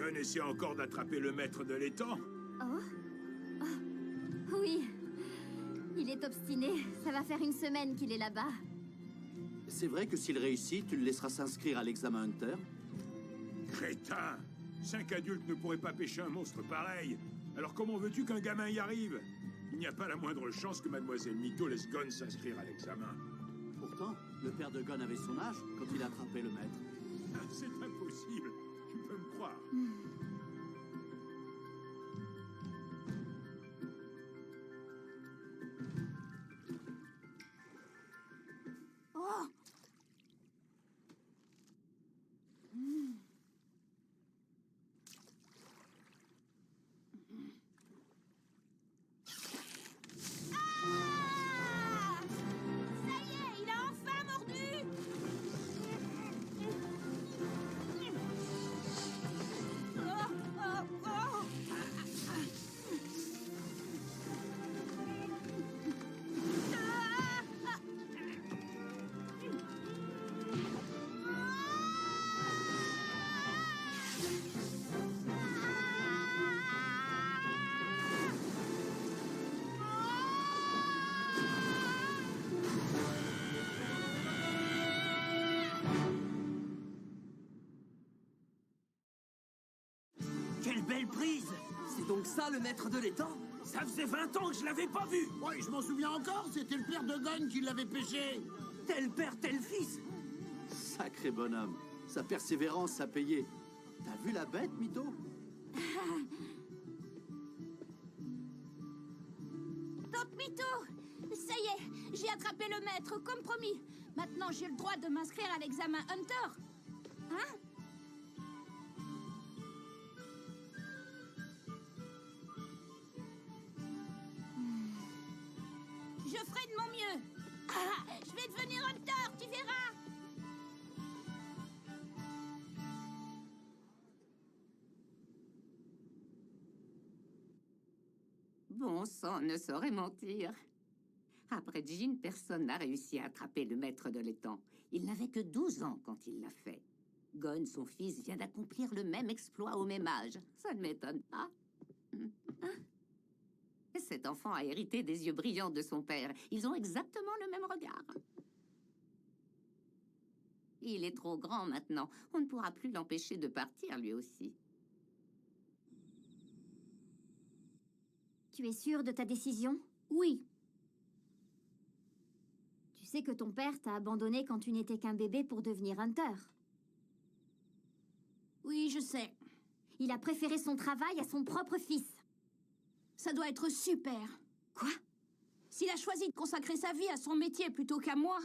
Gun essaie encore d'attraper le maître de l'étang. Oh. Oui. Il est obstiné. Ça va faire une semaine qu'il est là-bas. C'est vrai que s'il réussit, tu le laisseras s'inscrire à l'examen Hunter? Crétin! 5 adultes ne pourraient pas pêcher un monstre pareil. Alors comment veux-tu qu'un gamin y arrive? Il n'y a pas la moindre chance que Mademoiselle Mito laisse Gon s'inscrire à l'examen. Pourtant, le père de Gon avait son âge quand il a attrapé le maître. Ah, c'est impossible. Tu peux me croire. Oh. Quelle belle prise! C'est donc ça le maître de l'étang? Ça faisait 20 ans que je l'avais pas vu! Oui, je m'en souviens encore, c'était le père de Gon qui l'avait pêché. Tel père, tel fils! Sacré bonhomme. Sa persévérance a payé. T'as vu la bête, Mito? Tante Mito! Ça y est, j'ai attrapé le maître, comme promis. Maintenant, j'ai le droit de m'inscrire à l'examen Hunter. Hein? Je ferai de mon mieux. Ah, je vais devenir Hunter, tu verras. Bon sang ne saurait mentir. Après Jean, personne n'a réussi à attraper le maître de l'étang. Il n'avait que 12 ans quand il l'a fait. Gon, son fils, vient d'accomplir le même exploit au même âge. Ça ne m'étonne pas. Cet enfant a hérité des yeux brillants de son père. Ils ont exactement le même regard. Il est trop grand maintenant. On ne pourra plus l'empêcher de partir, lui aussi. Tu es sûre de ta décision? Oui. Tu sais que ton père t'a abandonné quand tu n'étais qu'un bébé pour devenir Hunter. Oui, je sais. Il a préféré son travail à son propre fils. Ça doit être super. Quoi? S'il a choisi de consacrer sa vie à son métier plutôt qu'à moi,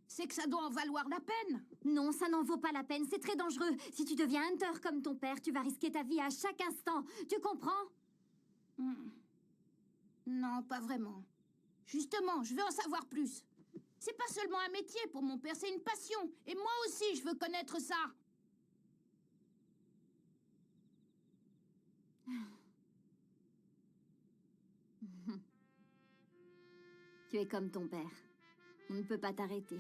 c'est que ça doit en valoir la peine. Non, ça n'en vaut pas la peine. C'est très dangereux. Si tu deviens Hunter comme ton père, tu vas risquer ta vie à chaque instant. Tu comprends? Non, pas vraiment. Justement, je veux en savoir plus. C'est pas seulement un métier pour mon père, c'est une passion. Et moi aussi, je veux connaître ça. Tu es comme ton père. On ne peut pas t'arrêter.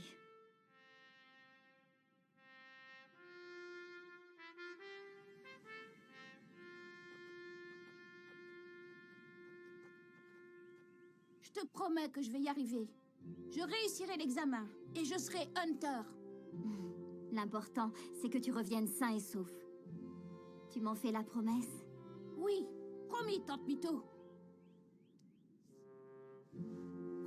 Je te promets que je vais y arriver. Je réussirai l'examen et je serai Hunter. L'important, c'est que tu reviennes sain et sauf. Tu m'en fais la promesse? Oui, promis, Tante Mito.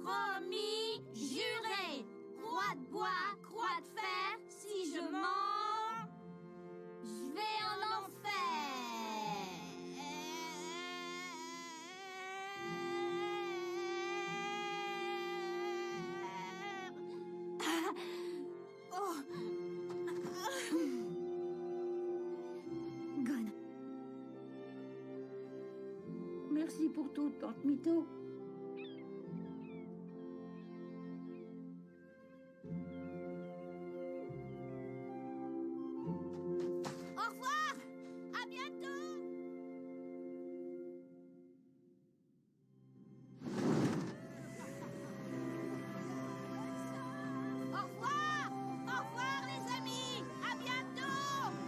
Promis, juré. Croix de bois, croix de fer, si je mens, je vais en enfer. Gon. Merci pour tout, Tante Mito. Au revoir! À bientôt! Au revoir! Au revoir, les amis! À bientôt!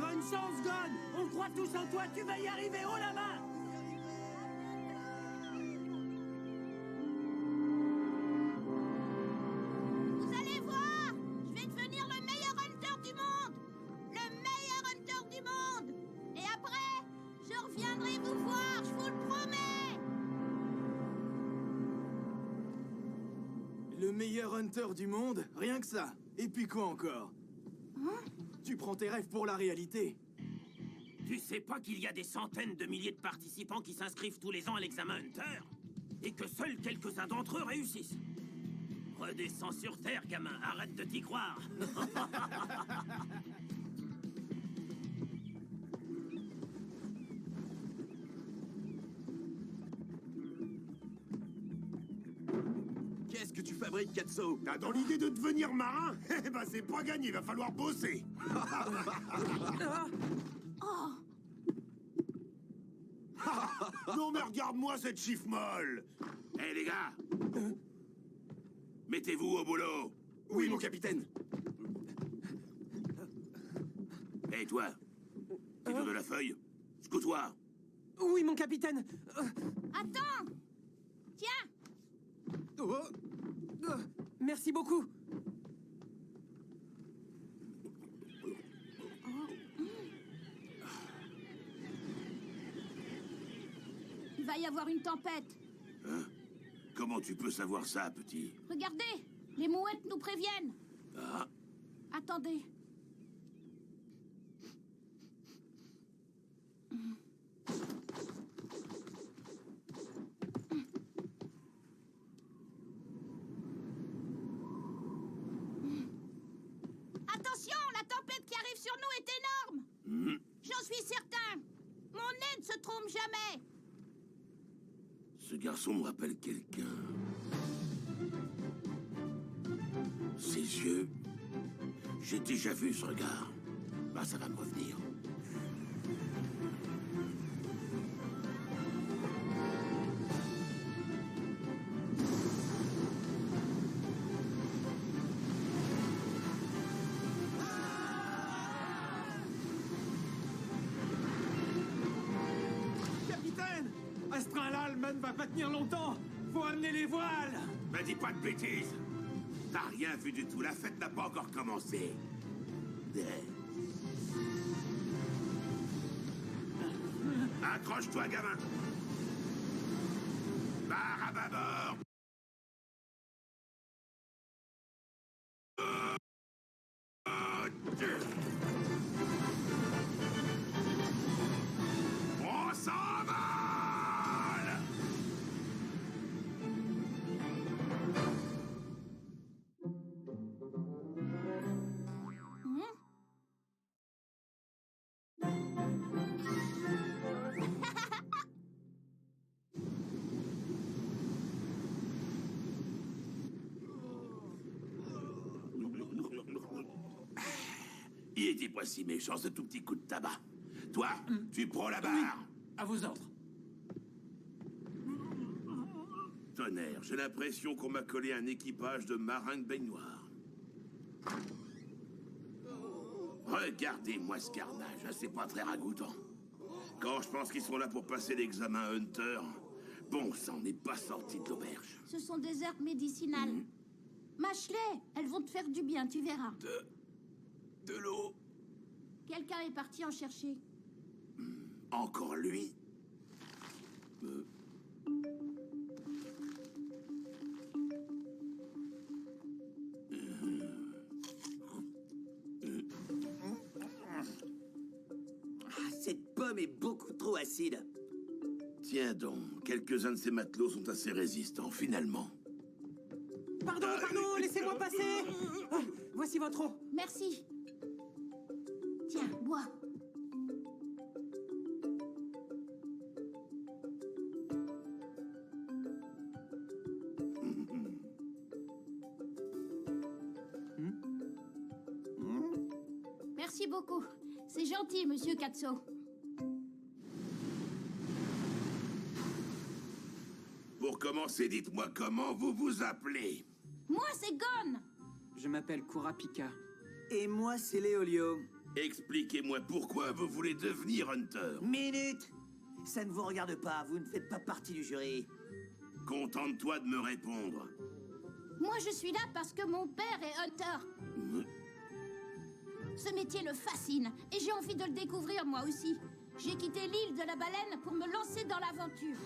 Bonne chance, Gon! On croit Crois tous en toi, tu vas y arriver, haut la main! Vous allez voir! Je vais devenir le meilleur hunter du monde! Le meilleur hunter du monde! Et après, je reviendrai vous voir, je vous le promets! Le meilleur hunter du monde? Rien que ça. Et puis quoi encore? Tu prends tes rêves pour la réalité. Tu sais pas qu'il y a des centaines de milliers de participants qui s'inscrivent tous les ans à l'examen Hunter? Et que seuls quelques-uns d'entre eux réussissent? Redescends sur Terre, gamin, arrête de t'y croire! Qu'est-ce que tu fabriques, Katso? T'as dans l'idée de devenir marin? Eh ben c'est pas gagné, va falloir bosser. Non mais regarde-moi cette chiffre molle. Hé les gars, mettez-vous au boulot. Oui, mon capitaine. Hé toi, dis-toi de la feuille. Scoute-toi. Oui, mon capitaine! Attends! Tiens! Merci beaucoup! Il va y avoir une tempête. Hein? Comment tu peux savoir ça, petit? Regardez, les mouettes nous préviennent. Ah, Attendez. Attention, la tempête qui arrive sur nous est énorme. J'en suis certain. Mon nez ne se trompe jamais. ce garçon me rappelle quelqu'un. Ses yeux... J'ai déjà vu ce regard. Bah, ça va me revenir. Capitaine! À ce train-là, le man va pas tenir longtemps! Faut amener les voiles! Mais dis pas de bêtises. T'as rien vu du tout. La fête n'a pas encore commencé. Accroche-toi, gamin. Barre à bâbord. On s'envole! Il était pas si méchant, ce tout petit coup de tabac. Toi, tu prends la barre. À vos ordres. Tonnerre, j'ai l'impression qu'on m'a collé un équipage de marins de baignoire. Regardez-moi ce carnage, hein, c'est pas très ragoûtant. Quand je pense qu'ils sont là pour passer l'examen Hunter, bon, ça n'est pas sorti de l'auberge. Ce sont des herbes médicinales. Mâche-les, elles vont te faire du bien, tu verras. De l'eau. Quelqu'un est parti en chercher. Encore lui? Cette pomme est beaucoup trop acide. Tiens donc, quelques-uns de ces matelots sont assez résistants, finalement. Pardon, laissez-moi passer! Ah, voici votre eau. Merci. Tiens, bois. Merci beaucoup. C'est gentil, monsieur Katso. Pour commencer, dites-moi comment vous vous appelez. Moi, c'est Gon. Je m'appelle Kurapika. Et moi, c'est Léolio. Expliquez-moi pourquoi vous voulez devenir Hunter. Minute! Ça ne vous regarde pas, vous ne faites pas partie du jury. Contente-toi de me répondre. Moi, je suis là parce que mon père est Hunter. Ce métier le fascine et j'ai envie de le découvrir moi aussi. J'ai quitté l'île de la baleine pour me lancer dans l'aventure.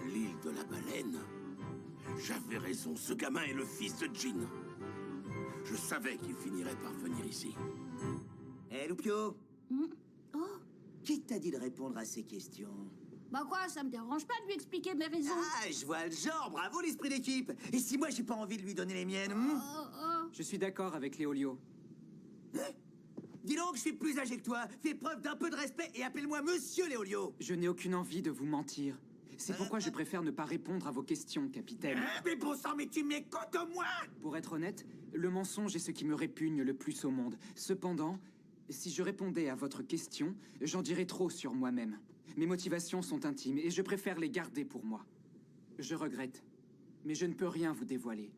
L'île de la baleine? J'avais raison, ce gamin est le fils de Jean. Je savais qu'il finirait par venir ici. Hé, Loupio, Oh, qui t'a dit de répondre à ces questions? bah quoi, ça me dérange pas de lui expliquer mes raisons. Ah, je vois le genre, bravo l'esprit d'équipe. Et si moi j'ai pas envie de lui donner les miennes Je suis d'accord avec Léolio. Dis donc, je suis plus âgé que toi. Fais preuve d'un peu de respect et appelle-moi Monsieur Léolio. Je n'ai aucune envie de vous mentir. C'est pourquoi je préfère ne pas répondre à vos questions, capitaine. Mais bon sang, mais tu m'écoutes au moins. Pour être honnête, le mensonge est ce qui me répugne le plus au monde. Cependant, si je répondais à votre question, j'en dirais trop sur moi-même. Mes motivations sont intimes et je préfère les garder pour moi. Je regrette, mais je ne peux rien vous dévoiler.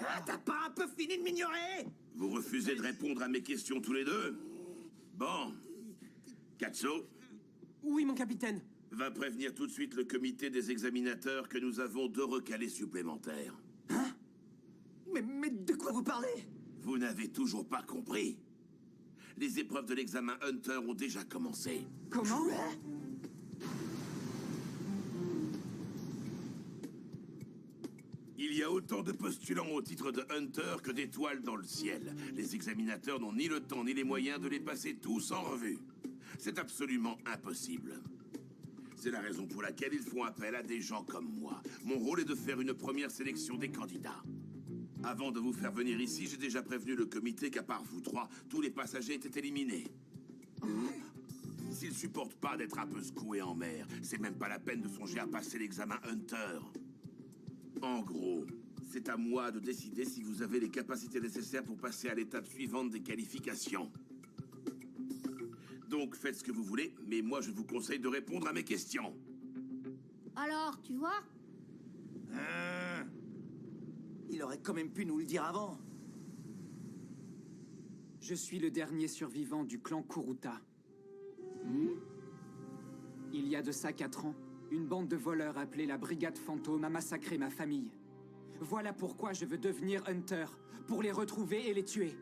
Ah, t'as pas un peu fini de m'ignorer? Vous refusez de répondre à mes questions tous les deux? Bon. Katso, Oui, mon capitaine. va prévenir tout de suite le comité des examinateurs que nous avons 2 recalés supplémentaires. Mais de quoi vous parlez? Vous n'avez toujours pas compris. Les épreuves de l'examen Hunter ont déjà commencé. Comment? Il y a autant de postulants au titre de Hunter que d'étoiles dans le ciel. Les examinateurs n'ont ni le temps ni les moyens de les passer tous en revue. C'est absolument impossible. C'est la raison pour laquelle ils font appel à des gens comme moi. Mon rôle est de faire une première sélection des candidats. Avant de vous faire venir ici, j'ai déjà prévenu le comité qu'à part vous 3, tous les passagers étaient éliminés. S'ils supportent pas d'être un peu secoués en mer, c'est même pas la peine de songer à passer l'examen Hunter. En gros, c'est à moi de décider si vous avez les capacités nécessaires pour passer à l'étape suivante des qualifications. Donc faites ce que vous voulez, mais moi je vous conseille de répondre à mes questions. Alors, tu vois? Il aurait quand même pu nous le dire avant. Je suis le dernier survivant du clan Kuruta. Il y a de ça 4 ans, une bande de voleurs appelée la Brigade Fantôme a massacré ma famille. Voilà pourquoi je veux devenir Hunter, pour les retrouver et les tuer.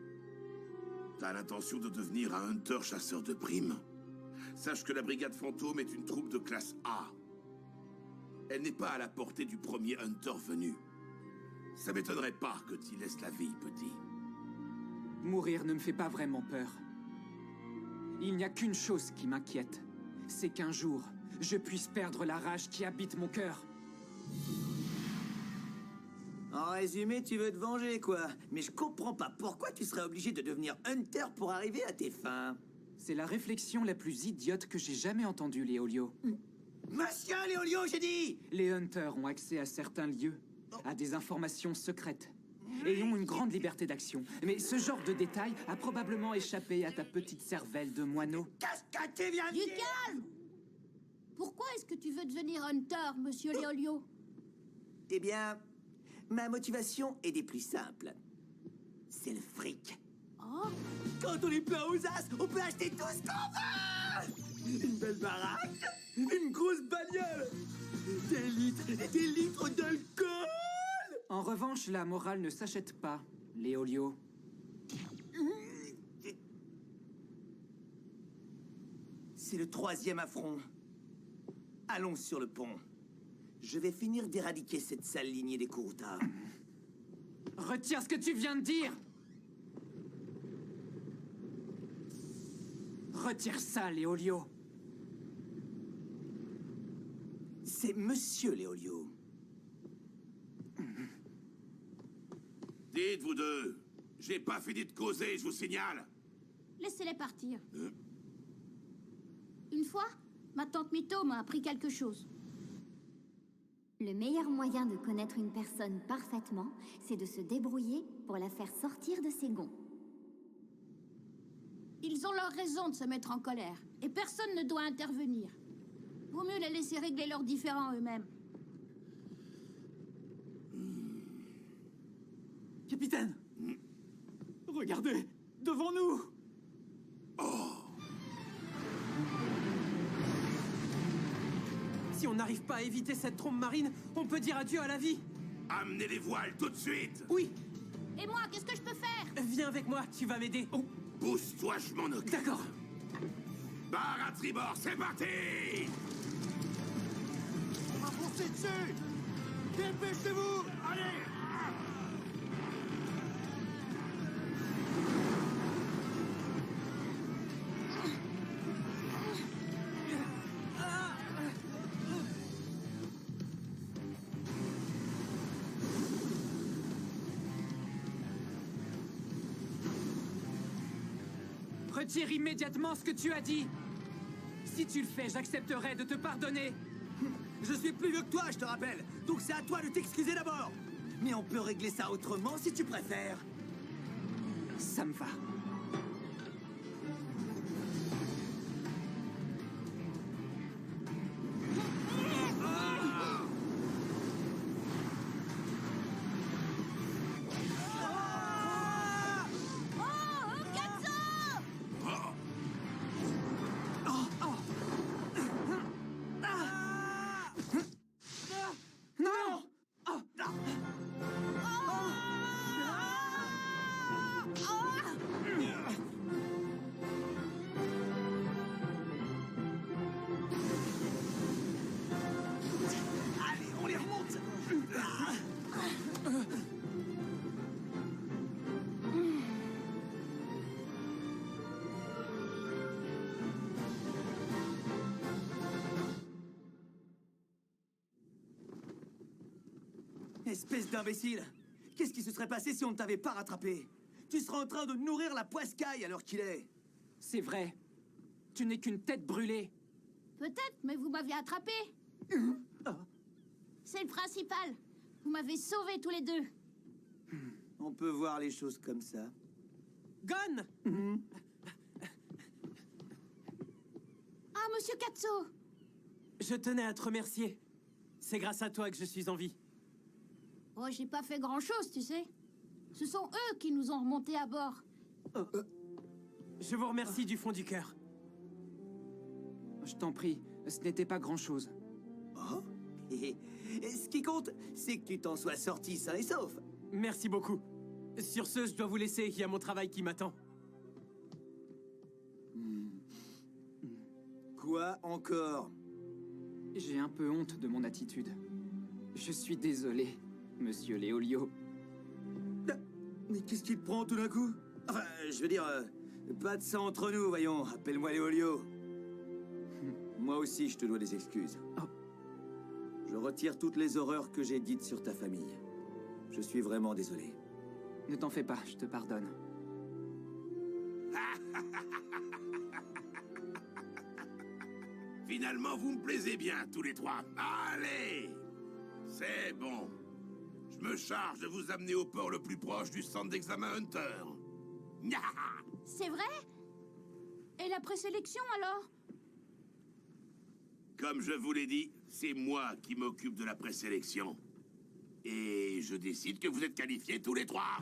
T'as l'intention de devenir un Hunter chasseur de primes? Sache que la Brigade Fantôme est une troupe de classe A. Elle n'est pas à la portée du premier Hunter venu. Ça m'étonnerait pas que tu laisses la vie, petit. Mourir ne me fait pas vraiment peur. Il n'y a qu'une chose qui m'inquiète. C'est qu'un jour, je puisse perdre la rage qui habite mon cœur. En résumé, tu veux te venger, quoi. Mais je comprends pas pourquoi tu serais obligé de devenir Hunter pour arriver à tes fins. C'est la réflexion la plus idiote que j'ai jamais entendue, Léolio. Monsieur Léolio, j'ai dit! Les Hunters ont accès à certains lieux, à des informations secrètes, et ont une grande liberté d'action. Mais ce genre de détail a probablement échappé à ta petite cervelle de moineau. Qu'est-ce que tu viens de Du dire? calme! Pourquoi est-ce que tu veux devenir Hunter, monsieur Léolio? Eh bien, ma motivation est des plus simples. C'est le fric. Oh, Quand on est plein aux as, on peut acheter tout ce qu'on veut! Une belle baraque, une grosse bagnole, des litres et des litres d'alcool! En revanche, la morale ne s'achète pas, Léolio. C'est le 3e affront. Allons sur le pont. Je vais finir d'éradiquer cette sale lignée des Kuruta. Retire ce que tu viens de dire! Retire ça, Léolio. C'est Monsieur Léolio. Dites, vous deux, j'ai pas fini de causer, je vous signale. laissez-les partir. Une fois, ma tante Mito m'a appris quelque chose. Le meilleur moyen de connaître une personne parfaitement, c'est de se débrouiller pour la faire sortir de ses gonds. Ils ont leur raison de se mettre en colère, et personne ne doit intervenir. Vaut mieux les laisser régler leurs différends eux-mêmes. Capitaine! Regardez! Devant nous! n'arrive pas à éviter cette trombe marine, on peut dire adieu à la vie. Amenez les voiles tout de suite. Oui. Et moi, qu'est-ce que je peux faire? Viens avec moi, tu vas m'aider. Oh. Pousse-toi, je m'en occupe. D'accord. Barre à tribord, c'est parti. On va foncer dessus. Dépêchez-vous. Allez. Retire immédiatement ce que tu as dit. Si tu le fais, j'accepterai de te pardonner. Je suis plus vieux que toi, je te rappelle. Donc c'est à toi de t'excuser d'abord. Mais on peut régler ça autrement si tu préfères. Ça me va. Espèce d'imbécile! Qu'est-ce qui se serait passé si on ne t'avait pas rattrapé? Tu seras en train de nourrir la poiscaille à l'heure qu'il est. C'est vrai. Tu n'es qu'une tête brûlée. Peut-être, mais vous m'avez attrapé. C'est le principal. Vous m'avez sauvés tous les deux. On peut voir les choses comme ça. Gon! Ah, monsieur Katso! Je tenais à te remercier. C'est grâce à toi que je suis en vie. Oh, j'ai pas fait grand-chose, tu sais. Ce sont eux qui nous ont remontés à bord. Je vous remercie du fond du cœur. Je t'en prie, ce n'était pas grand-chose. Oh. Et ce qui compte, c'est que tu t'en sois sorti sain et sauf. Merci beaucoup. Sur ce, je dois vous laisser, il y a mon travail qui m'attend. Quoi encore? J'ai un peu honte de mon attitude. Je suis désolé, monsieur Léolio. Mais qu'est-ce qui te prend tout d'un coup? Enfin, je veux dire, pas de ça entre nous, voyons. Appelle-moi Léolio. Moi aussi, je te dois des excuses. Je retire toutes les horreurs que j'ai dites sur ta famille. Je suis vraiment désolé. Ne t'en fais pas, je te pardonne. Finalement, vous me plaisez bien, tous les trois. Allez! C'est bon. Je me charge de vous amener au port le plus proche du centre d'examen Hunter. C'est vrai? Et la présélection, alors? Comme je vous l'ai dit, c'est moi qui m'occupe de la présélection. Et je décide que vous êtes qualifiés tous les trois.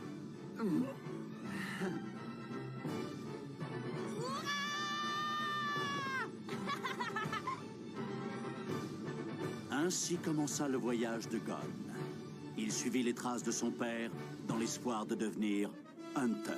Ainsi commença le voyage de Gon. Il suivit les traces de son père dans l'espoir de devenir Hunter.